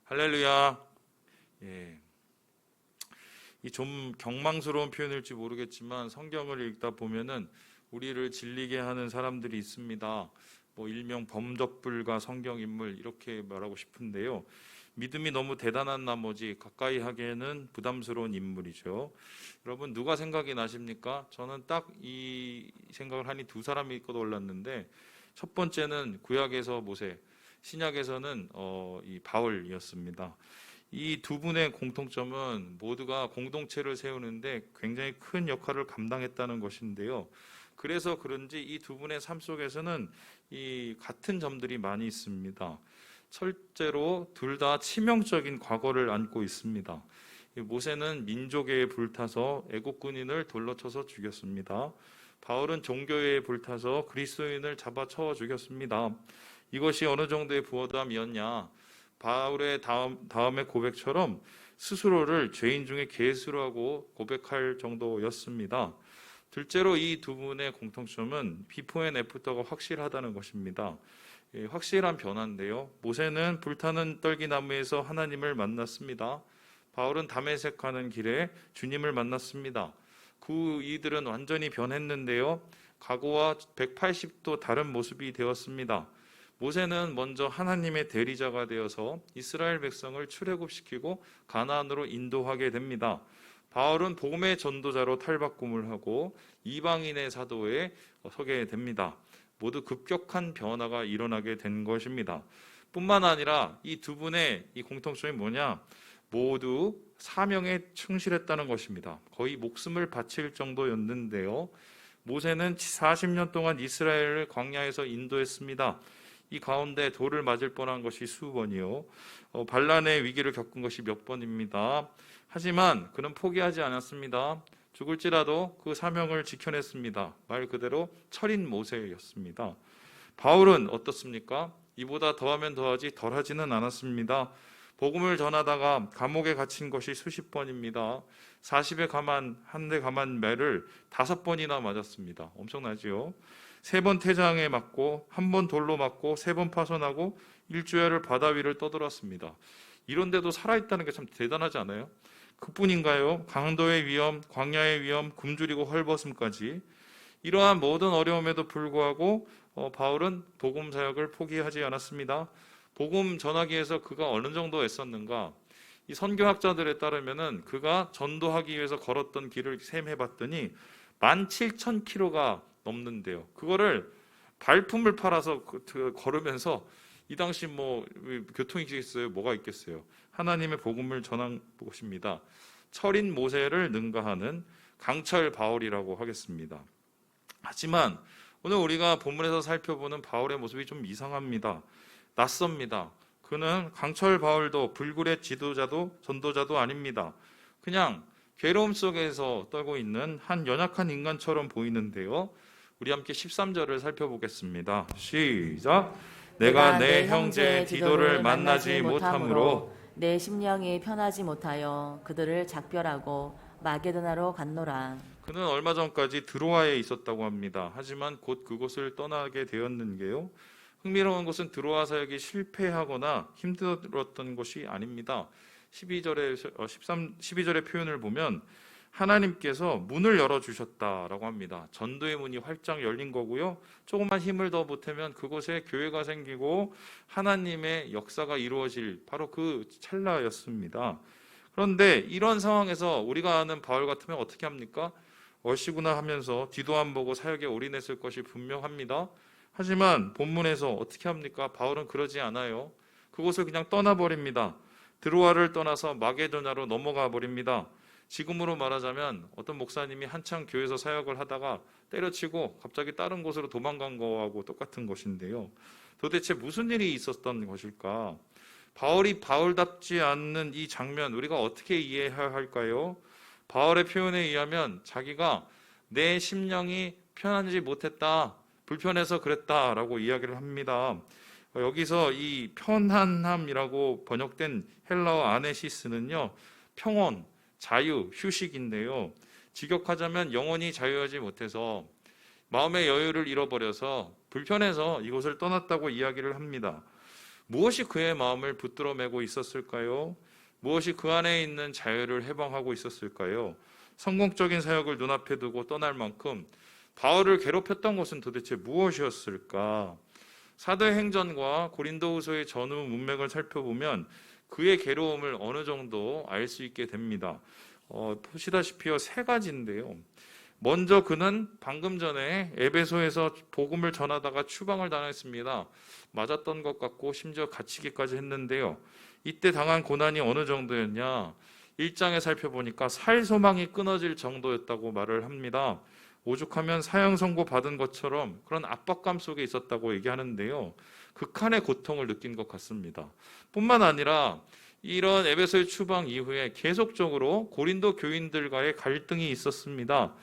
할렐루야. 예. 이 좀 경망스러운 표현일지 모르겠지만 성경을 읽다 보면은 우리를 질리게 하는 사람들이 있습니다. 일명 범접불가 성경인물 이렇게 말하고 싶은데요. 믿음이 너무 대단한 나머지 가까이 하기에는 부담스러운 인물이죠. 여러분 누가 생각이 나십니까? 저는 딱 이 생각을 하니 두 사람이 떠올랐는데, 첫 번째는 구약에서 모세, 신약에서는 이 바울이었습니다. 이 두 분의 공통점은 모두가 공동체를 세우는데 굉장히 큰 역할을 감당했다는 것인데요. 그래서 그런지 이 두 분의 삶 속에서는 이 같은 점들이 많이 있습니다. 첫째로 둘 다 치명적인 과거를 안고 있습니다. 모세는 민족에 불타서 애국 군인을 돌려쳐서 죽였습니다. 바울은 종교에 불타서 그리스도인을 잡아쳐 죽였습니다. 이것이 어느 정도의 부담이었냐? 바울의 다음의 고백처럼 스스로를 죄인 중에 괴수라고 고백할 정도였습니다. 둘째로 이 두 분의 공통점은 비포 앤 애프터가 확실하다는 것입니다. 확실한 변화인데요. 모세는 불타는 떨기나무에서 하나님을 만났습니다. 바울은 다메섹 가는 길에 주님을 만났습니다. 이들은 완전히 변했는데요. 과거와 180도 다른 모습이 되었습니다. 모세는 먼저 하나님의 대리자가 되어서 이스라엘 백성을 출애굽시키고 가나안으로 인도하게 됩니다. 바울은 복음의 전도자로 탈바꿈을 하고 이방인의 사도에 서게 됩니다. 모두 급격한 변화가 일어나게 된 것입니다. 뿐만 아니라 이 두 분의 이 공통점이 뭐냐? 모두 사명에 충실했다는 것입니다. 거의 목숨을 바칠 정도였는데요. 모세는 40년 동안 이스라엘을 광야에서 인도했습니다. 이 가운데 돌을 맞을 뻔한 것이 수번이요. 반란의 위기를 겪은 것이 몇 번입니다. 하지만 그는 포기하지 않았습니다. 죽을지라도 그 사명을 지켜냈습니다. 말 그대로 철인 모세였습니다. 바울은 어떻습니까? 이보다 더하면 더하지 덜하지는 않았습니다. 복음을 전하다가 감옥에 갇힌 것이 수십 번입니다. 40에 가만, 한 대 가만 매를 5번이나 맞았습니다. 엄청나지요? 3번 태장에 맞고, 1번 돌로 맞고, 3번 파손하고, 일주일을 바다 위를 떠돌았습니다. 이런데도 살아있다는 게 참 대단하지 않아요? 그뿐인가요? 강도의 위험, 광야의 위험, 굶주리고 헐벗음까지. 이러한 모든 어려움에도 불구하고 바울은 복음 사역을 포기하지 않았습니다. 복음 전하기 위해서 그가 어느 정도 애썼는가? 이 선교학자들에 따르면은 그가 전도하기 위해서 걸었던 길을 셈해봤더니 17,000km가 넘는데요. 그거를 발품을 팔아서 걸으면서, 이 당시 교통이 있겠어요? 뭐가 있겠어요? 하나님의 복음을 전한 것입니다. 철인 모세를 능가하는 강철 바울이라고 하겠습니다. 하지만 오늘 우리가 본문에서 살펴보는 바울의 모습이 좀 이상합니다. 낯섭니다. 그는 강철 바울도 불굴의 지도자도 전도자도 아닙니다. 그냥 괴로움 속에서 떨고 있는 한 연약한 인간처럼 보이는데요. 우리 함께 13절을 살펴보겠습니다. 시작. 내가 내 형제 디도를 만나지 못함으로 내 심령이 편하지 못하여 그들을 작별하고 마게도나로 갔노라. 그는 얼마 전까지 드로아에 있었다고 합니다. 하지만 곧 그곳을 떠나게 되었는데요. 흥미로운 것은 드로아 사역이 실패하거나 힘들었던 것이 아닙니다. 12절의 표현을 보면 하나님께서 문을 열어주셨다라고 합니다. 전도의 문이 활짝 열린 거고요. 조금만 힘을 더 보태면 그곳에 교회가 생기고 하나님의 역사가 이루어질 바로 그 찰나였습니다. 그런데 이런 상황에서 우리가 아는 바울 같으면 어떻게 합니까? 얼씨구나 하면서 뒤도 안 보고 사역에 올인했을 것이 분명합니다. 하지만 본문에서 어떻게 합니까? 바울은 그러지 않아요. 그곳을 그냥 떠나버립니다. 드로아를 떠나서 마게도냐로 넘어가 버립니다. 지금으로 말하자면 어떤 목사님이 한창 교회에서 사역을 하다가 때려치고 갑자기 다른 곳으로 도망간 거하고 똑같은 것인데요. 도대체 무슨 일이 있었던 것일까? 바울이 바울답지 않는 이 장면, 우리가 어떻게 이해해야 할까요? 바울의 표현에 의하면 자기가 내 심령이 편하지 못했다, 불편해서 그랬다라고 이야기를 합니다. 여기서 이 편안함이라고 번역된 헬라어 아네시스는요, 평온, 자유, 휴식인데요. 직역하자면 영원히 자유하지 못해서 마음의 여유를 잃어버려서 불편해서 이곳을 떠났다고 이야기를 합니다. 무엇이 그의 마음을 붙들어 매고 있었을까요? 무엇이 그 안에 있는 자유를 해방하고 있었을까요? 성공적인 사역을 눈앞에 두고 떠날 만큼 바울을 괴롭혔던 것은 도대체 무엇이었을까? 사도행전과 고린도후서의 전후 문맥을 살펴보면 그의 괴로움을 어느 정도 알 수 있게 됩니다. 보시다시피 세 가지인데요. 먼저 그는 방금 전에 에베소에서 복음을 전하다가 추방을 당했습니다. 맞았던 것 같고 심지어 갇히기까지 했는데요. 이때 당한 고난이 어느 정도였냐? 1장에 살펴보니까 살 소망이 끊어질 정도였다고 말을 합니다. 오죽하면 사형 선고 받은 것처럼 그런 압박감 속에 있었다고 얘기하는데요. 극한의 고통을 느낀 것 같습니다. 뿐만 아니라 이런 에베소의 추방 이후에 계속적으로 고린도 교인들과의 갈등이 있었습니다.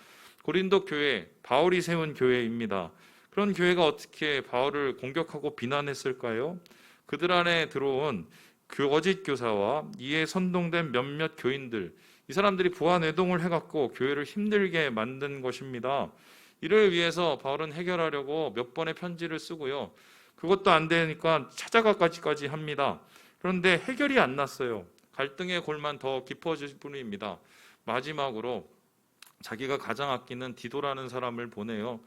고린도 교회, 바울이 세운 교회입니다. 그런 교회가 어떻게 바울을 공격하고 비난했을까요? 그들 안에 들어온 거짓 교사와 이에 선동된 몇몇 교인들, 이 사람들이 부하내동을 해갖고 교회를 힘들게 만든 것입니다. 이를 위해서 바울은 해결하려고 몇 번의 편지를 쓰고요. 그것도 안 되니까 찾아가까지 합니다. 그런데 해결이 안 났어요. 갈등의 골만 더 깊어질 뿐입니다. 마지막으로 자기가 가장 아끼는 디도라는 사람을 보내요.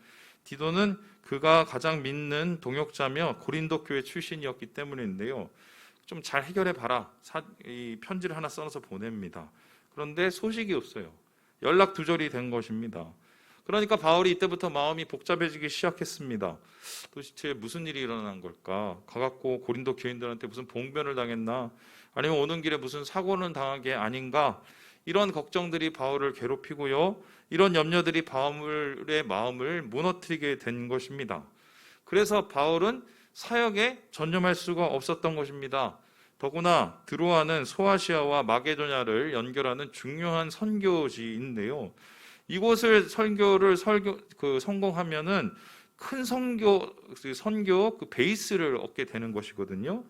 디도는 그가 가장 믿는 동역자며 고린도 교회 출신이었기 때문인데요. 좀 잘 해결해봐라. 이 편지를 하나 써서 보냅니다. 그런데 소식이 없어요. 연락 두절이 된 것입니다. 그러니까 바울이 이때부터 마음이 복잡해지기 시작했습니다. 도대체 무슨 일이 일어난 걸까? 가갖고 고린도 교인들한테 무슨 봉변을 당했나? 아니면 오는 길에 무슨 사고는 당한 게 아닌가? 이런 걱정들이 바울을 괴롭히고요. 이런 염려들이 바울의 마음을 무너뜨리게 된 것입니다. 그래서 바울은 사역에 전념할 수가 없었던 것입니다. 더구나 드로아는 소아시아와 마게도냐를 연결하는 중요한 선교지인데요. 이곳을 성공하면은 큰 선교 베이스를 얻게 되는 것이거든요.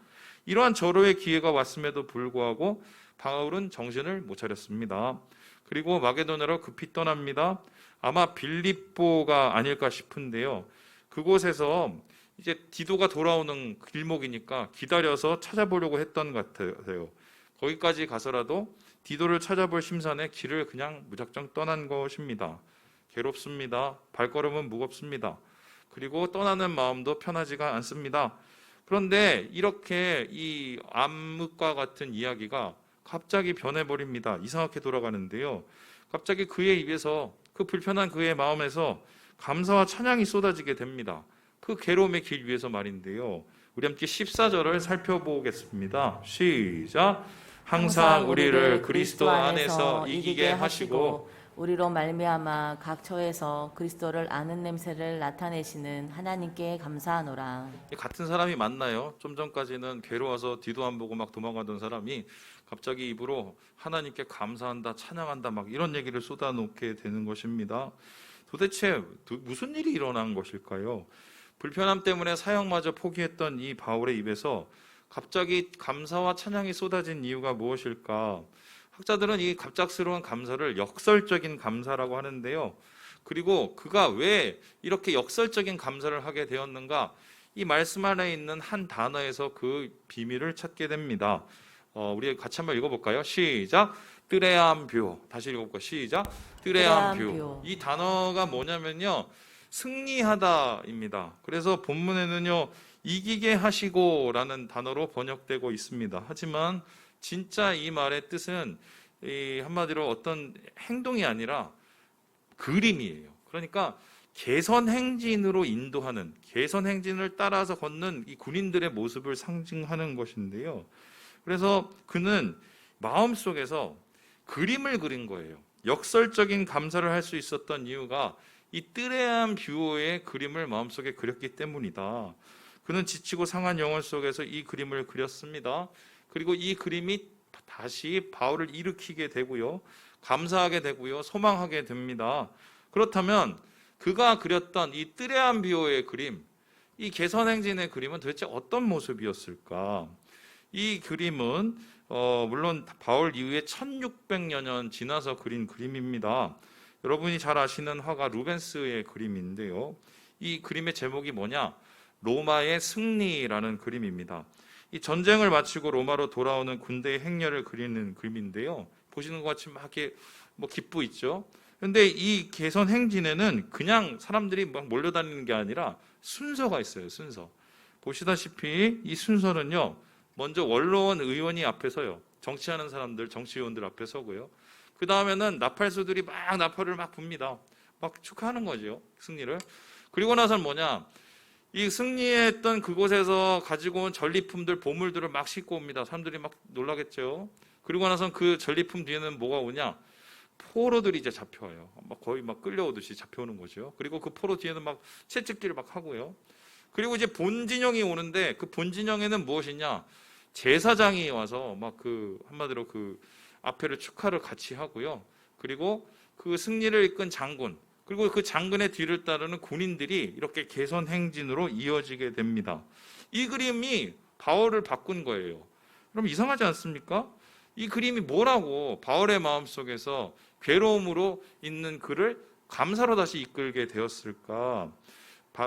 이러한 절호의 기회가 왔음에도 불구하고 바울은 정신을 못 차렸습니다. 그리고 마게도냐로 급히 떠납니다. 아마 빌립보가 아닐까 싶은데요. 그곳에서 이제 디도가 돌아오는 길목이니까 기다려서 찾아보려고 했던 것 같아요. 거기까지 가서라도 디도를 찾아볼 심산에 길을 그냥 무작정 떠난 것입니다. 괴롭습니다. 발걸음은 무겁습니다. 그리고 떠나는 마음도 편하지가 않습니다. 그런데 이렇게 이 암흑과 같은 이야기가 갑자기 변해버립니다. 이상하게 돌아가는데요. 갑자기 그의 입에서, 그 불편한 그의 마음에서 감사와 찬양이 쏟아지게 됩니다. 그 괴로움의 길 위에서 말인데요. 우리 함께 14절을 살펴보겠습니다. 시작. 항상 우리를 그리스도 안에서 이기게 하시고 우리로 말미암아 각 처에서 그리스도를 아는 냄새를 나타내시는 하나님께 감사하노라. 같은 사람이 만나요. 좀 전까지는 괴로워서 뒤도 안 보고 막 도망가던 사람이 갑자기 입으로 하나님께 감사한다, 찬양한다 막 이런 얘기를 쏟아놓게 되는 것입니다. 도대체 무슨 일이 일어난 것일까요? 불편함 때문에 사역마저 포기했던 이 바울의 입에서 갑자기 감사와 찬양이 쏟아진 이유가 무엇일까? 학자들은 이 갑작스러운 감사를 역설적인 감사라고 하는데요. 그리고 그가 왜 이렇게 역설적인 감사를 하게 되었는가? 이 말씀 안에 있는 한 단어에서 그 비밀을 찾게 됩니다. 우리 같이 한번 읽어볼까요? 시작. 뜨레암뷰. 다시 읽어볼까요? 시작. 뜨레암뷰. 이 단어가 뭐냐면요. 승리하다입니다. 그래서 본문에는요. 이기게 하시고라는 단어로 번역되고 있습니다. 하지만 진짜 이 말의 뜻은 한마디로 어떤 행동이 아니라 그림이에요. 그러니까 개선 행진으로 인도하는, 개선 행진을 따라서 걷는 이 군인들의 모습을 상징하는 것인데요. 그래서 그는 마음속에서 그림을 그린 거예요. 역설적인 감사를 할 수 있었던 이유가 이 뜨레암 뷰어의 그림을 마음속에 그렸기 때문이다. 그는 지치고 상한 영혼 속에서 이 그림을 그렸습니다. 그리고 이 그림이 다시 바울을 일으키게 되고요. 감사하게 되고요. 소망하게 됩니다. 그렇다면 그가 그렸던 이 뜨레암 뷰어의 그림, 이 개선행진의 그림은 도대체 어떤 모습이었을까? 이 그림은 물론 바울 이후에 1600여 년 지나서 그린 그림입니다. 여러분이 잘 아시는 화가 루벤스의 그림인데요. 이 그림의 제목이 뭐냐? 로마의 승리라는 그림입니다. 이 전쟁을 마치고 로마로 돌아오는 군대의 행렬을 그리는 그림인데요. 보시는 것 같이 막 이렇게 뭐 기쁘 있죠. 그런데 이 개선 행진에는 그냥 사람들이 막 몰려다니는 게 아니라 순서가 있어요. 순서. 보시다시피 이 순서는요. 먼저 원로원 의원이 앞에 서요. 정치하는 사람들, 정치의원들 앞에 서고요. 그 다음에는 나팔수들이 막 나팔을 막 붑니다. 막 축하하는 거죠. 승리를. 그리고 나서는 뭐냐. 이 승리했던 그곳에서 가지고 온 전리품들, 보물들을 막 싣고 옵니다. 사람들이 막 놀라겠죠. 그리고 나서는 그 전리품 뒤에는 뭐가 오냐. 포로들이 이제 잡혀와요. 막 거의 막 끌려오듯이 잡혀오는 거죠. 그리고 그 포로 뒤에는 막 채찍질을 막 하고요. 그리고 이제 본진영이 오는데 그 본진영에는 무엇이냐? 제사장이 와서 막 그 한마디로 그 앞에를 축하를 같이 하고요. 그리고 그 승리를 이끈 장군, 그리고 그 장군의 뒤를 따르는 군인들이 이렇게 개선 행진으로 이어지게 됩니다. 이 그림이 바울을 바꾼 거예요. 그럼 이상하지 않습니까? 이 그림이 뭐라고 바울의 마음속에서 괴로움으로 있는 그를 감사로 다시 이끌게 되었을까?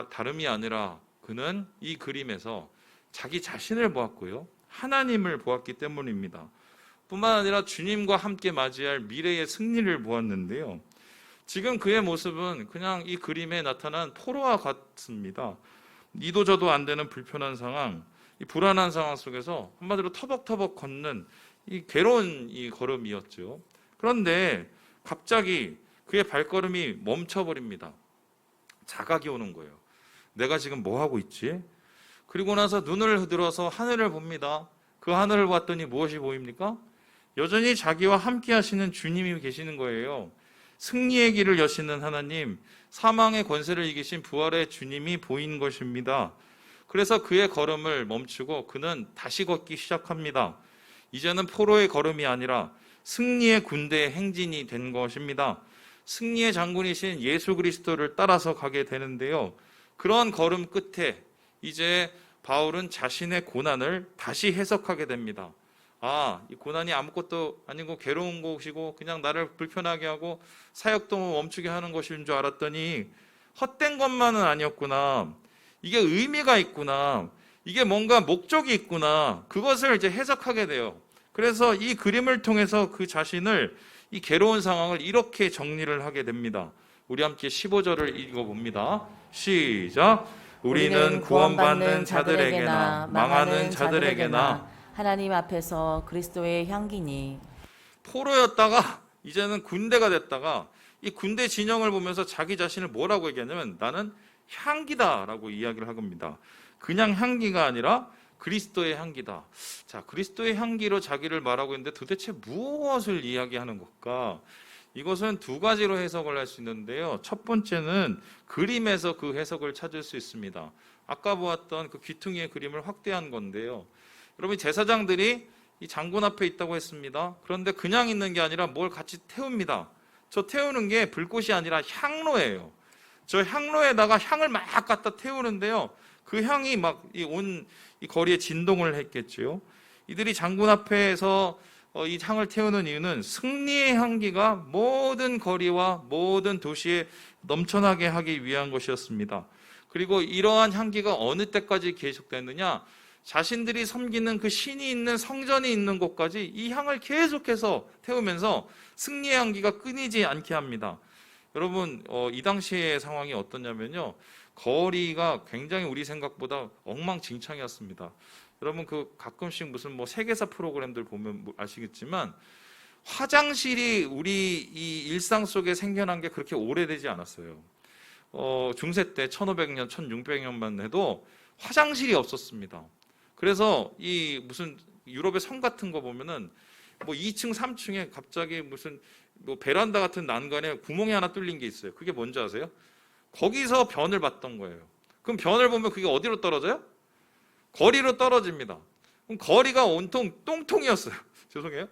다름이 아니라 그는 이 그림에서 자기 자신을 보았고요. 하나님을 보았기 때문입니다. 뿐만 아니라 주님과 함께 맞이할 미래의 승리를 보았는데요. 지금 그의 모습은 그냥 이 그림에 나타난 포로와 같습니다. 이도저도 안 되는 불편한 상황, 이 불안한 상황 속에서 한마디로 터벅터벅 걷는 이 괴로운 이 걸음이었죠. 그런데 갑자기 그의 발걸음이 멈춰버립니다. 자각이 오는 거예요. 내가 지금 뭐 하고 있지? 그리고 나서 눈을 들어서 하늘을 봅니다. 그 하늘을 봤더니 무엇이 보입니까? 여전히 자기와 함께 하시는 주님이 계시는 거예요. 승리의 길을 여시는 하나님, 사망의 권세를 이기신 부활의 주님이 보인 것입니다. 그래서 그의 걸음을 멈추고 그는 다시 걷기 시작합니다. 이제는 포로의 걸음이 아니라 승리의 군대의 행진이 된 것입니다. 승리의 장군이신 예수 그리스도를 따라서 가게 되는데요. 그런 걸음 끝에 이제 바울은 자신의 고난을 다시 해석하게 됩니다. 아, 이 고난이 아무것도 아니고 괴로운 것이고 그냥 나를 불편하게 하고 사역도 멈추게 하는 것인 줄 알았더니 헛된 것만은 아니었구나. 이게 의미가 있구나. 이게 뭔가 목적이 있구나. 그것을 이제 해석하게 돼요. 그래서 이 그림을 통해서 그 자신을 이 괴로운 상황을 이렇게 정리를 하게 됩니다. 우리 함께 15절을 읽어봅니다. 시작. 우리는 구원받는 자들에게나 망하는 자들에게나 하나님 앞에서 그리스도의 향기니. 포로였다가 이제는 군대가 됐다가 이 군대 진영을 보면서 자기 자신을 뭐라고 얘기하냐면 나는 향기다라고 이야기를 한 겁니다. 그냥 향기가 아니라 그리스도의 향기다. 자, 그리스도의 향기로 자기를 말하고 있는데 도대체 무엇을 이야기하는 걸까? 이것은 두 가지로 해석을 할 수 있는데요. 첫 번째는 그림에서 그 해석을 찾을 수 있습니다. 아까 보았던 그 귀퉁이의 그림을 확대한 건데요. 여러분, 제사장들이 이 장군 앞에 있다고 했습니다. 그런데 그냥 있는 게 아니라 뭘 같이 태웁니다. 저 태우는 게 불꽃이 아니라 향로예요. 저 향로에다가 향을 막 갖다 태우는데요. 그 향이 막 온 이 거리에 진동을 했겠지요. 이들이 장군 앞에서 이 향을 태우는 이유는 승리의 향기가 모든 거리와 모든 도시에 넘쳐나게 하기 위한 것이었습니다. 그리고 이러한 향기가 어느 때까지 계속됐느냐? 자신들이 섬기는 그 신이 있는 성전이 있는 곳까지 이 향을 계속해서 태우면서 승리의 향기가 끊이지 않게 합니다. 여러분, 이 당시의 상황이 어떠냐면요. 거리가 굉장히 우리 생각보다 엉망진창이었습니다. 여러분, 그 가끔씩 무슨 뭐 세계사 프로그램들 보면 아시겠지만 화장실이 우리 이 일상 속에 생겨난 게 그렇게 오래되지 않았어요. 중세 때 1500년, 1600년만 해도 화장실이 없었습니다. 그래서 이 무슨 유럽의 성 같은 거 보면은 뭐 2층, 3층에 갑자기 무슨 뭐 베란다 같은 난간에 구멍이 하나 뚫린 게 있어요. 그게 뭔지 아세요? 거기서 변을 봤던 거예요. 그럼 변을 보면 그게 어디로 떨어져요? 거리로 떨어집니다. 그럼 거리가 온통 똥통이었어요. 죄송해요.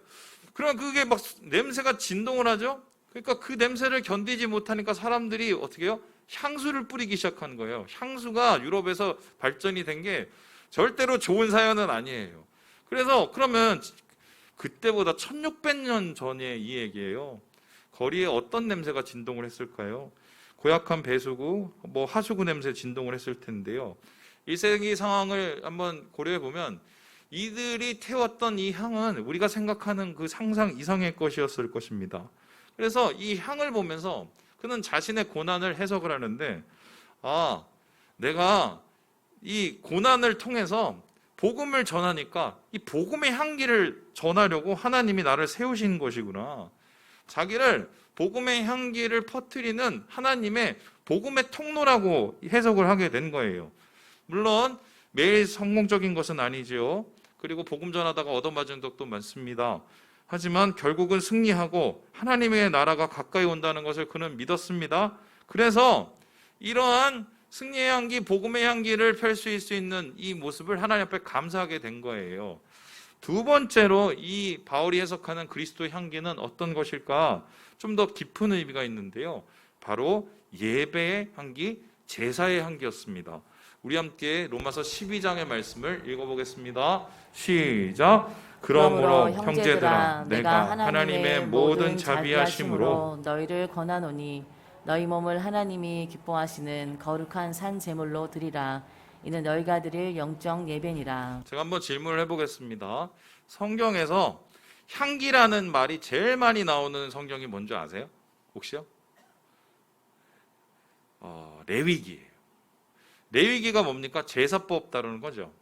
그러면 그게 막 냄새가 진동을 하죠? 그러니까 그 냄새를 견디지 못하니까 사람들이 어떻게 해요? 향수를 뿌리기 시작한 거예요. 향수가 유럽에서 발전이 된 게 절대로 좋은 사연은 아니에요. 그래서 그러면 그때보다 1600년 전의 이 얘기예요. 거리에 어떤 냄새가 진동을 했을까요? 고약한 배수구, 뭐 하수구 냄새 진동을 했을 텐데요. 1세기 상황을 한번 고려해 보면 이들이 태웠던 이 향은 우리가 생각하는 그 상상 이상의 것이었을 것입니다. 그래서 이 향을 보면서 그는 자신의 고난을 해석을 하는데, 내가 이 고난을 통해서 복음을 전하니까 이 복음의 향기를 전하려고 하나님이 나를 세우신 것이구나. 자기를 복음의 향기를 퍼뜨리는 하나님의 복음의 통로라고 해석을 하게 된 거예요. 물론 매일 성공적인 것은 아니지요. 그리고 복음 전하다가 얻어맞은 적도 많습니다. 하지만 결국은 승리하고 하나님의 나라가 가까이 온다는 것을 그는 믿었습니다. 그래서 이러한 승리의 향기, 복음의 향기를 펼 수 있는 이 모습을 하나님 앞에 감사하게 된 거예요. 두 번째로 이 바울이 해석하는 그리스도의 향기는 어떤 것일까? 좀 더 깊은 의미가 있는데요. 바로 예배의 향기, 제사의 향기였습니다. 우리 함께 로마서 12장의 말씀을 읽어보겠습니다. 시작. 그러므로 형제들아, 내가 하나님의 모든 자비하심으로 너희를 권하노니 너희 몸을 하나님이 기뻐하시는 거룩한 산 제물로 드리라. 이는 너희가 드릴 영적 예배니라. 제가 한번 질문을 해보겠습니다. 성경에서 향기라는 말이 제일 많이 나오는 성경이 뭔지 아세요? 혹시요? 레위기예요. 레위기가 뭡니까? 제사법 다루는 거죠.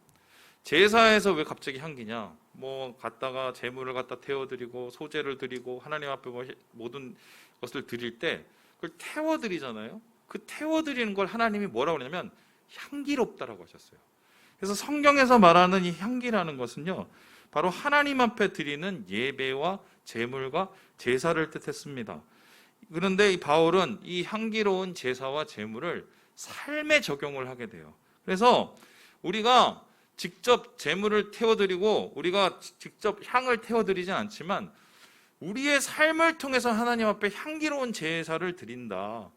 제사에서 왜 갑자기 향기냐? 갔다가 제물을 갖다 태워드리고 소제를 드리고 하나님 앞에 모든 것을 드릴 때 그걸 태워드리잖아요. 그 태워드리는 걸 하나님이 뭐라고 그러냐면 향기롭다라고 하셨어요. 그래서 성경에서 말하는 이 향기라는 것은요, 바로 하나님 앞에 드리는 예배와 제물과 제사를 뜻했습니다. 그런데 이 바울은 이 향기로운 제사와 제물을 삶에 적용을 하게 돼요. 그래서 우리가 직접 제물을 태워드리고 우리가 직접 향을 태워드리진 않지만 우리의 삶을 통해서 하나님 앞에 향기로운 제사를 드린다.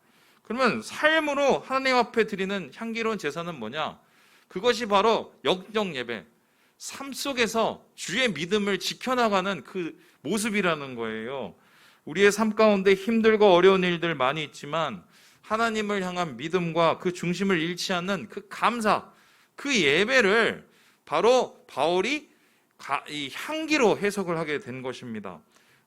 그러면 삶으로 하나님 앞에 드리는 향기로운 제사는 뭐냐? 그것이 바로 영적 예배, 삶 속에서 주의 믿음을 지켜나가는 그 모습이라는 거예요. 우리의 삶 가운데 힘들고 어려운 일들 많이 있지만 하나님을 향한 믿음과 그 중심을 잃지 않는 그 감사, 그 예배를 바로 바울이 이 향기로 해석을 하게 된 것입니다.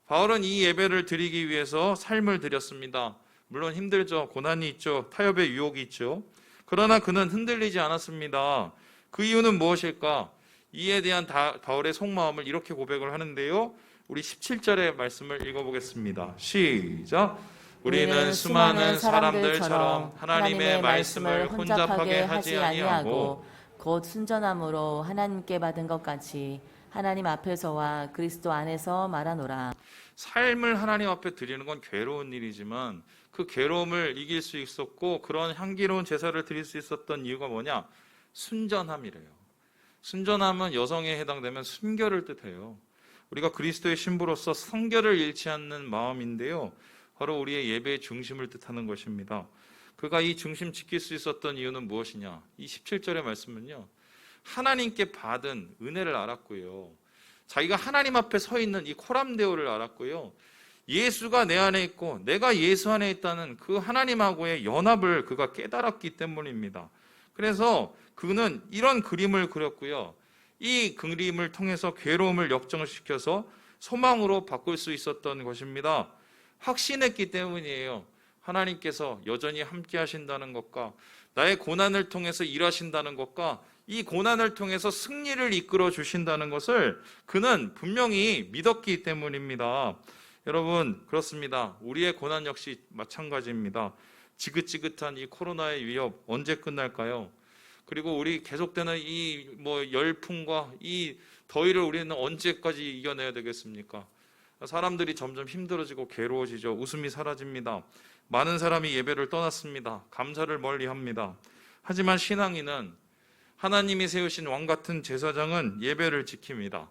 바울은 이 예배를 드리기 위해서 삶을 드렸습니다. 물론 힘들죠. 고난이 있죠. 타협의 유혹이 있죠. 그러나 그는 흔들리지 않았습니다. 그 이유는 무엇일까? 이에 대한 바울의 속마음을 이렇게 고백을 하는데요. 우리 17절의 말씀을 읽어보겠습니다. 시작. 우리는 수많은 사람들처럼 하나님의 말씀을 혼잡하게 하지 아니하고 곧 순전함으로 하나님께 받은 것 같이 하나님 앞에서와 그리스도 안에서 말하노라. 삶을 하나님 앞에 드리는 건 괴로운 일이지만 그 괴로움을 이길 수 있었고 그런 향기로운 제사를 드릴 수 있었던 이유가 뭐냐? 순전함이래요. 순전함은 여성에 해당되면 순결을 뜻해요. 우리가 그리스도의 신부로서 성결을 잃지 않는 마음인데요. 바로 우리의 예배의 중심을 뜻하는 것입니다. 그가 이 중심 지킬 수 있었던 이유는 무엇이냐? 이 17절의 말씀은요, 하나님께 받은 은혜를 알았고요, 자기가 하나님 앞에 서 있는 이 코람데오를 알았고요, 예수가 내 안에 있고 내가 예수 안에 있다는 그 하나님하고의 연합을 그가 깨달았기 때문입니다. 그래서 그는 이런 그림을 그렸고요, 이 그림을 통해서 괴로움을 역정시켜서 소망으로 바꿀 수 있었던 것입니다. 확신했기 때문이에요. 하나님께서 여전히 함께 하신다는 것과 나의 고난을 통해서 일하신다는 것과 이 고난을 통해서 승리를 이끌어 주신다는 것을 그는 분명히 믿었기 때문입니다. 여러분, 그렇습니다. 우리의 고난 역시 마찬가지입니다. 지긋지긋한 이 코로나의 위협 언제 끝날까요? 그리고 우리 계속되는 이 열풍과 이 더위를 우리는 언제까지 이겨내야 되겠습니까? 사람들이 점점 힘들어지고 괴로워지죠. 웃음이 사라집니다. 많은 사람이 예배를 떠났습니다. 감사를 멀리합니다. 하지만 신앙인은 하나님이 세우신 왕같은 제사장은 예배를 지킵니다.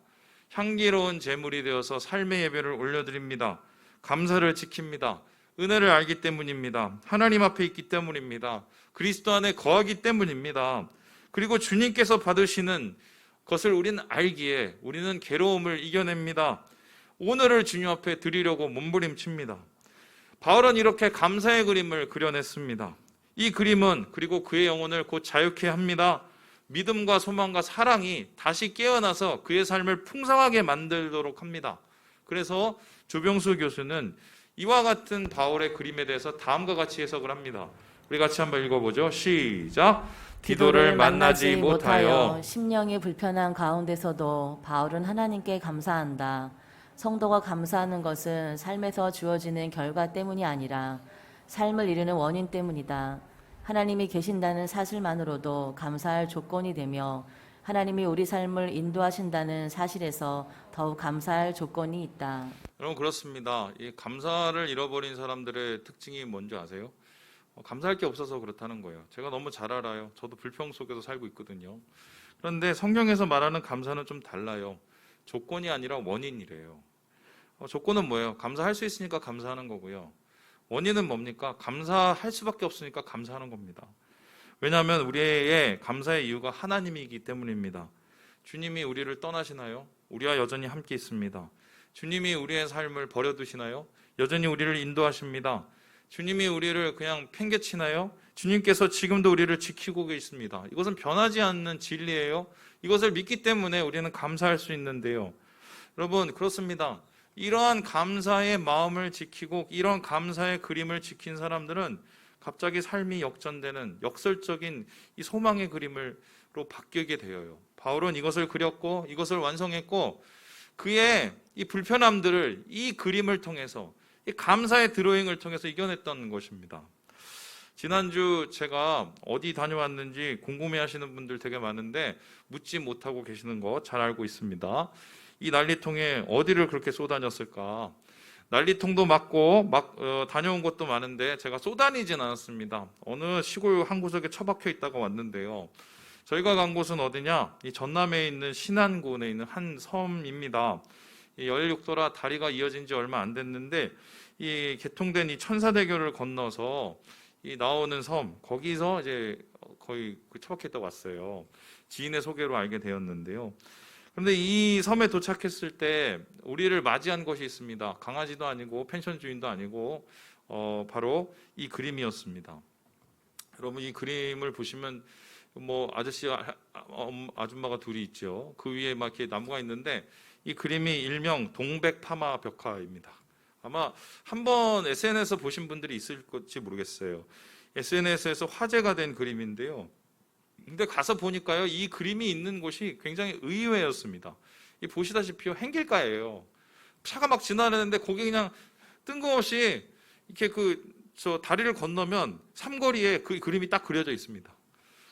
향기로운 제물이 되어서 삶의 예배를 올려드립니다. 감사를 지킵니다. 은혜를 알기 때문입니다. 하나님 앞에 있기 때문입니다. 그리스도 안에 거하기 때문입니다. 그리고 주님께서 받으시는 것을 우리는 알기에 우리는 괴로움을 이겨냅니다. 오늘을 주님 앞에 드리려고 몸부림칩니다. 바울은 이렇게 감사의 그림을 그려냈습니다. 이 그림은 그리고 그의 영혼을 곧 자유케 합니다. 믿음과 소망과 사랑이 다시 깨어나서 그의 삶을 풍성하게 만들도록 합니다. 그래서 조병수 교수는 이와 같은 바울의 그림에 대해서 다음과 같이 해석을 합니다. 우리 같이 한번 읽어보죠. 시작. 디도를 만나지 못하여 심령이 불편한 가운데서도 바울은 하나님께 감사한다. 성도가 감사하는 것은 삶에서 주어지는 결과 때문이 아니라 삶을 이루는 원인 때문이다. 하나님이 계신다는 사실만으로도 감사할 조건이 되며 하나님이 우리 삶을 인도하신다는 사실에서 더욱 감사할 조건이 있다. 여러분 그렇습니다. 이 감사를 잃어버린 사람들의 특징이 뭔지 아세요? 감사할 게 없어서 그렇다는 거예요. 제가 너무 잘 알아요. 저도 불평 속에서 살고 있거든요. 그런데 성경에서 말하는 감사는 좀 달라요. 조건이 아니라 원인이래요. 조건은 뭐예요? 감사할 수 있으니까 감사하는 거고요. 원인은 뭡니까? 감사할 수밖에 없으니까 감사하는 겁니다. 왜냐하면 우리의 감사의 이유가 하나님이기 때문입니다. 주님이 우리를 떠나시나요? 우리와 여전히 함께 있습니다. 주님이 우리의 삶을 버려두시나요? 여전히 우리를 인도하십니다. 주님이 우리를 그냥 팽개치나요? 주님께서 지금도 우리를 지키고 계십니다. 이것은 변하지 않는 진리예요. 이것을 믿기 때문에 우리는 감사할 수 있는데요. 여러분 그렇습니다. 이러한 감사의 마음을 지키고 이런 감사의 그림을 지킨 사람들은 갑자기 삶이 역전되는 역설적인 이 소망의 그림으로 바뀌게 되어요. 바울은 이것을 그렸고 이것을 완성했고 그의 이 불편함들을 이 그림을 통해서 이 감사의 드로잉을 통해서 이겨냈던 것입니다. 지난주 제가 어디 다녀왔는지 궁금해하시는 분들 되게 많은데 묻지 못하고 계시는 거 잘 알고 있습니다. 이 난리통에 어디를 그렇게 쏘다녔을까? 난리통도 맞고 다녀온 곳도 많은데 제가 쏘다니진 않았습니다. 어느 시골 한 구석에 처박혀 있다가 왔는데요. 저희가 간 곳은 어디냐? 이 전남에 있는 신안군에 있는 한 섬입니다. 이 16도라 다리가 이어진 지 얼마 안 됐는데 이 개통된 이 천사대교를 건너서 이 나오는 섬 거기서 이제 거의 처박혀 있다가 왔어요. 지인의 소개로 알게 되었는데요. 그런데 이 섬에 도착했을 때 우리를 맞이한 것이 있습니다. 강아지도 아니고 펜션 주인도 아니고 바로 이 그림이었습니다. 여러분 이 그림을 보시면 뭐 아저씨 아줌마가 둘이 있죠. 그 위에 막 이렇게 나무가 있는데 이 그림이 일명 동백파마 벽화입니다. 아마 한번 SNS에서 보신 분들이 있을지 모르겠어요. SNS에서 화제가 된 그림인데요. 근데 가서 보니까요, 이 그림이 있는 곳이 굉장히 의외였습니다. 이 보시다시피 행길가예요. 차가 막 지나가는데 거기 그냥 뜬금없이 이렇게 저 다리를 건너면 삼거리에 그 그림이 딱 그려져 있습니다.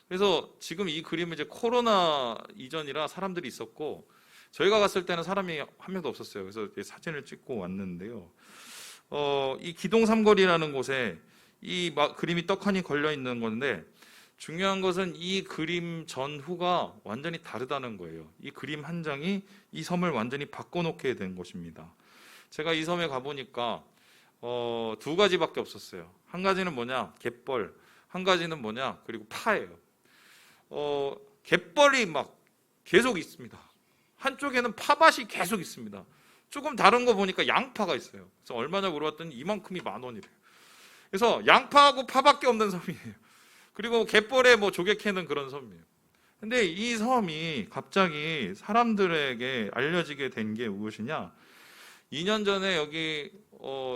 그래서 지금 이 그림은 이제 코로나 이전이라 사람들이 있었고 저희가 갔을 때는 사람이 한 명도 없었어요. 그래서 사진을 찍고 왔는데요. 이 기동 삼거리라는 곳에 이 그림이 떡하니 걸려 있는 건데 중요한 것은 이 그림 전후가 완전히 다르다는 거예요. 이 그림 한 장이 이 섬을 완전히 바꿔놓게 된 것입니다. 제가 이 섬에 가보니까 두 가지밖에 없었어요. 한 가지는 뭐냐? 갯벌. 한 가지는 뭐냐? 그리고 파예요. 갯벌이 막 계속 있습니다. 한쪽에는 파밭이 계속 있습니다. 조금 다른 거 보니까 양파가 있어요. 그래서 얼마나 물어봤더니 이만큼이 10,000원이래요. 그래서 양파하고 파밖에 없는 섬이에요. 그리고 갯벌에 뭐 조개 캐는 그런 섬이에요. 근데 이 섬이 갑자기 사람들에게 알려지게 된 게 무엇이냐? 2년 전에 여기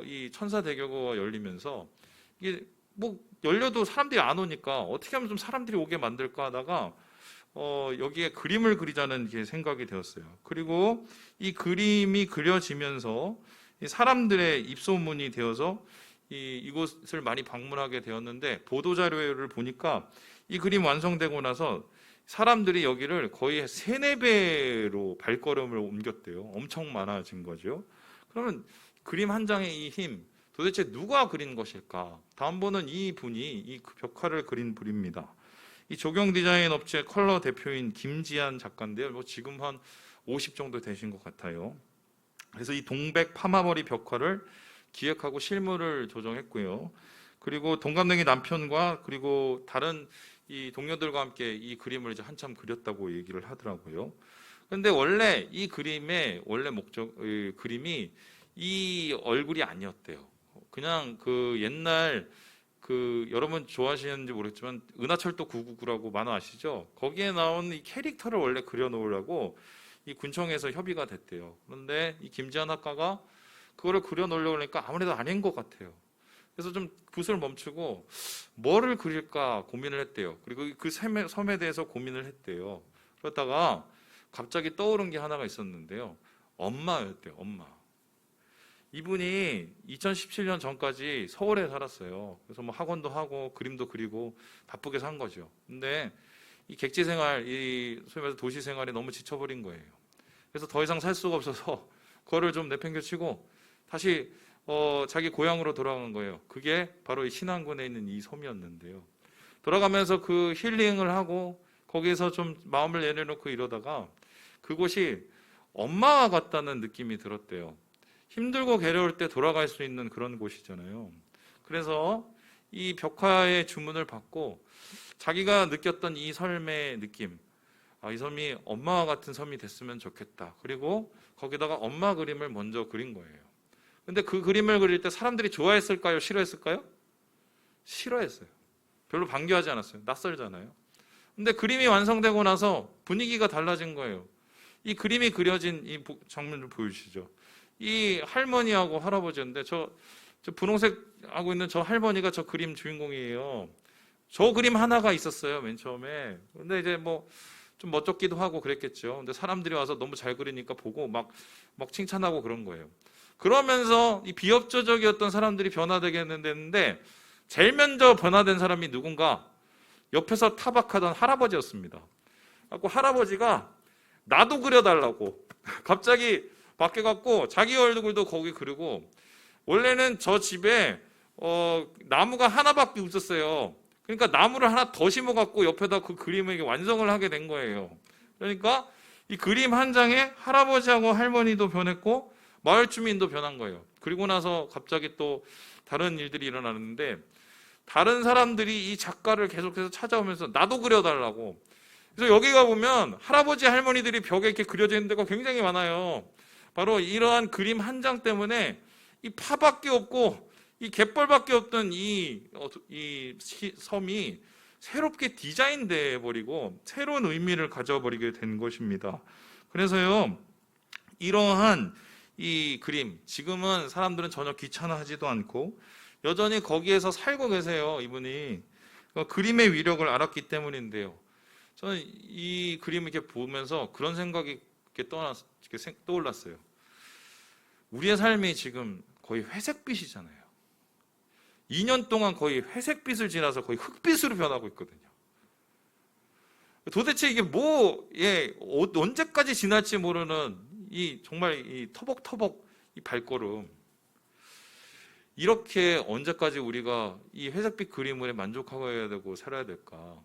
이 천사대교가 열리면서 이게 뭐 열려도 사람들이 안 오니까 어떻게 하면 좀 사람들이 오게 만들까 하다가 여기에 그림을 그리자는 게 생각이 되었어요. 그리고 이 그림이 그려지면서 이 사람들의 입소문이 되어서 이곳을 많이 방문하게 되었는데 보도자료를 보니까 이 그림 완성되고 나서 사람들이 여기를 거의 3-4배로 발걸음을 옮겼대요. 엄청 많아진 거죠. 그러면 그림 한 장의 이 힘, 도대체 누가 그린 것일까? 다음번은 이 분이 이 벽화를 그린 분입니다. 이 조경 디자인 업체 컬러 대표인 김지한 작가인데요. 뭐 지금 한 50 정도 되신 것 같아요. 그래서 이 동백 파마머리 벽화를 기획하고 실물을 조정했고요. 그리고 동갑내기 남편과 그리고 다른 이 동료들과 함께 이 그림을 이제 한참 그렸다고 얘기를 하더라고요. 그런데 원래 이 그림의 원래 그림이 이 얼굴이 아니었대요. 그냥 그 옛날 그 여러분 좋아하시는지 모르겠지만 은하철도 999라고 만화 아시죠? 거기에 나온 이 캐릭터를 원래 그려놓으려고 이 군청에서 협의가 됐대요. 그런데 이 김지한 학과가 그거를 그려놓으려고 하니까 아무래도 아닌 것 같아요. 그래서 좀 붓을 멈추고 뭐를 그릴까 고민을 했대요. 그리고 그 섬에 대해서 고민을 했대요. 그러다가 갑자기 떠오른 게 하나가 있었는데요. 엄마였대요. 엄마. 이분이 2017년 전까지 서울에 살았어요. 그래서 뭐 학원도 하고 그림도 그리고 바쁘게 산 거죠. 근데 이 객지 생활, 이 소위 말해서 도시 생활에 너무 지쳐버린 거예요. 그래서 더 이상 살 수가 없어서 그거를 좀 내팽겨치고 다시 자기 고향으로 돌아간 거예요. 그게 바로 이 신안군에 있는 이 섬이었는데요. 돌아가면서 그 힐링을 하고 거기에서 좀 마음을 내려놓고 이러다가 그곳이 엄마와 같다는 느낌이 들었대요. 힘들고 괴로울 때 돌아갈 수 있는 그런 곳이잖아요. 그래서 이 벽화의 주문을 받고 자기가 느꼈던 이 삶의 느낌, 이 섬이 엄마와 같은 섬이 됐으면 좋겠다. 그리고 거기다가 엄마 그림을 먼저 그린 거예요. 근데 그 그림을 그릴 때 사람들이 좋아했을까요? 싫어했을까요? 싫어했어요. 별로 반겨하지 않았어요. 낯설잖아요. 근데 그림이 완성되고 나서 분위기가 달라진 거예요. 이 그림이 그려진 이 장면을 보여주시죠. 이 할머니하고 할아버지인데 저 분홍색 하고 있는 저 할머니가 저 그림 주인공이에요. 저 그림 하나가 있었어요, 맨 처음에. 근데 이제 뭐 좀 멋쩍기도 하고 그랬겠죠. 근데 사람들이 와서 너무 잘 그리니까 보고 막 칭찬하고 그런 거예요. 그러면서 이 비협조적이었던 사람들이 변화되겠는데 제일 먼저 변화된 사람이 누군가? 옆에서 타박하던 할아버지였습니다. 그래서 할아버지가 나도 그려달라고 갑자기 바뀌어갖고 자기 얼굴도 거기 그리고 원래는 저 집에 나무가 하나밖에 없었어요. 그러니까 나무를 하나 더 심어갖고 옆에다 그 그림을 완성을 하게 된 거예요. 그러니까 이 그림 한 장에 할아버지하고 할머니도 변했고 마을 주민도 변한 거예요. 그리고 나서 갑자기 또 다른 일들이 일어나는데 다른 사람들이 이 작가를 계속해서 찾아오면서 나도 그려달라고. 그래서 여기 가보면 할아버지 할머니들이 벽에 이렇게 그려져 있는 데가 굉장히 많아요. 바로 이러한 그림 한 장 때문에 이 파밖에 없고 이 갯벌밖에 없던 이 섬이 새롭게 디자인돼 버리고 새로운 의미를 가져버리게 된 것입니다. 그래서요, 이러한 이 그림, 지금은 사람들은 전혀 귀찮아하지도 않고 여전히 거기에서 살고 계세요. 이분이 그림의 위력을 알았기 때문인데요. 저는 이 그림을 이렇게 보면서 그런 생각이 이렇게 떠올랐어요. 우리의 삶이 지금 거의 회색빛이잖아요. 2년 동안 거의 회색빛을 지나서 거의 흑빛으로 변하고 있거든요. 도대체 이게 언제까지 지날지 모르는 정말 이 터벅터벅 이 발걸음. 이렇게 언제까지 우리가 이 회색빛 그림에 만족하여야 되고 살아야 될까?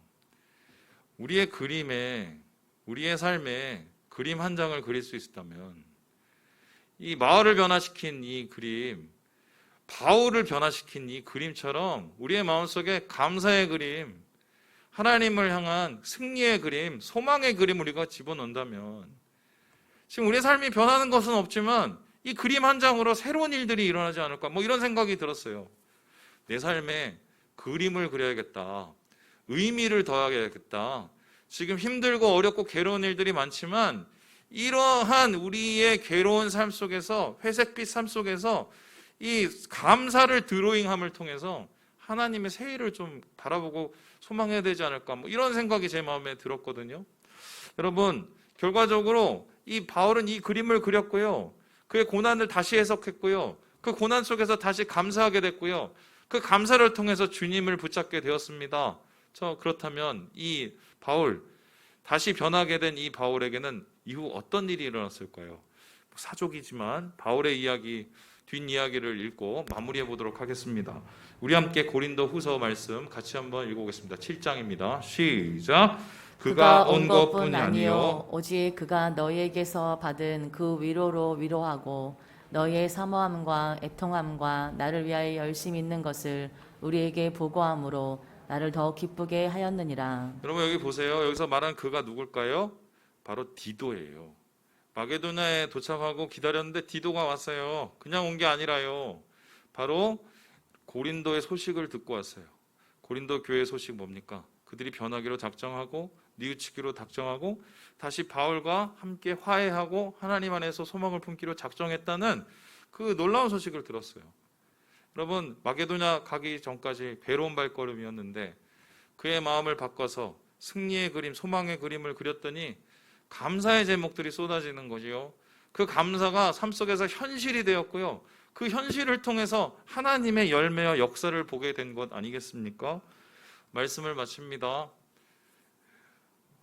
우리의 그림에, 우리의 삶에 그림 한 장을 그릴 수 있었다면 이 마을을 변화시킨 이 그림, 바울을 변화시킨 이 그림처럼 우리의 마음속에 감사의 그림, 하나님을 향한 승리의 그림, 소망의 그림 우리가 집어넣는다면 지금 우리의 삶이 변하는 것은 없지만 이 그림 한 장으로 새로운 일들이 일어나지 않을까 이런 생각이 들었어요. 내 삶에 그림을 그려야겠다. 의미를 더하야겠다. 지금 힘들고 어렵고 괴로운 일들이 많지만 이러한 우리의 괴로운 삶 속에서 회색빛 삶 속에서 이 감사를 드로잉함을 통해서 하나님의 새 일을 좀 바라보고 소망해야 되지 않을까 이런 생각이 제 마음에 들었거든요. 여러분, 결과적으로 이 바울은 이 그림을 그렸고요. 그의 고난을 다시 해석했고요. 그 고난 속에서 다시 감사하게 됐고요. 그 감사를 통해서 주님을 붙잡게 되었습니다. 그렇다면 이 바울, 다시 변하게 된 이 바울에게는 이후 어떤 일이 일어났을까요? 사족이지만 바울의 이야기, 뒷이야기를 읽고 마무리해 보도록 하겠습니다. 우리 함께 고린도 후서 말씀 같이 한번 읽어보겠습니다. 7장입니다. 시작. 그가 온 것뿐 아니요 오직 그가 너희에게서 받은 그 위로로 위로하고 너희의 사모함과 애통함과 나를 위하여 열심히 있는 것을 우리에게 보고함으로 나를 더 기쁘게 하였느니라. 여러분 여기 보세요. 여기서 말한 그가 누굴까요? 바로 디도예요. 마게도냐에 도착하고 기다렸는데 디도가 왔어요. 그냥 온 게 아니라요. 바로 고린도의 소식을 듣고 왔어요. 고린도 교회의 소식 뭡니까? 그들이 변하기로 작정하고 뉘우치기로 작정하고 다시 바울과 함께 화해하고 하나님 안에서 소망을 품기로 작정했다는 그 놀라운 소식을 들었어요. 여러분, 마게도냐 가기 전까지 괴로운 발걸음이었는데 그의 마음을 바꿔서 승리의 그림, 소망의 그림을 그렸더니 감사의 제목들이 쏟아지는 거지요. 그 감사가 삶 속에서 현실이 되었고요. 그 현실을 통해서 하나님의 열매와 역사를 보게 된 것 아니겠습니까? 말씀을 마칩니다.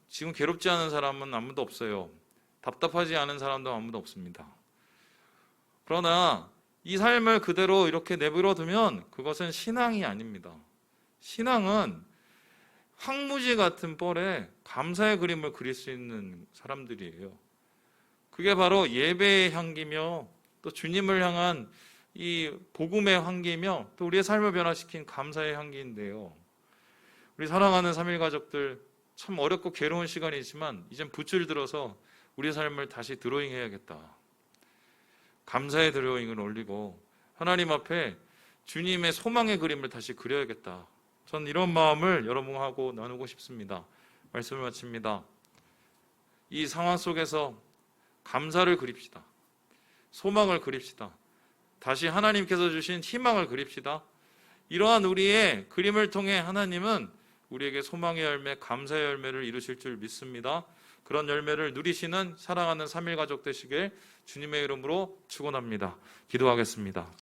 지금 괴롭지 않은 사람은 아무도 없어요. 답답하지 않은 사람도 아무도 없습니다. 그러나 이 삶을 그대로 이렇게 내버려 두면 그것은 신앙이 아닙니다. 신앙은 황무지 같은 뻘에 감사의 그림을 그릴 수 있는 사람들이에요. 그게 바로 예배의 향기며 또 주님을 향한 이 복음의 향기며 또 우리의 삶을 변화시킨 감사의 향기인데요. 우리 사랑하는 3일 가족들, 참 어렵고 괴로운 시간이지만 이젠 붓을 들어서 우리의 삶을 다시 드로잉해야겠다. 감사의 드로잉을 올리고 하나님 앞에 주님의 소망의 그림을 다시 그려야겠다. 전 이런 마음을 여러분하고 나누고 싶습니다. 말씀을 마칩니다. 이 상황 속에서 감사를 그립시다. 소망을 그립시다. 다시 하나님께서 주신 희망을 그립시다. 이러한 우리의 그림을 통해 하나님은 우리에게 소망의 열매, 감사의 열매를 이루실 줄 믿습니다. 그런 열매를 누리시는 사랑하는 3일 가족 되시길 주님의 이름으로 축원합니다. 기도하겠습니다.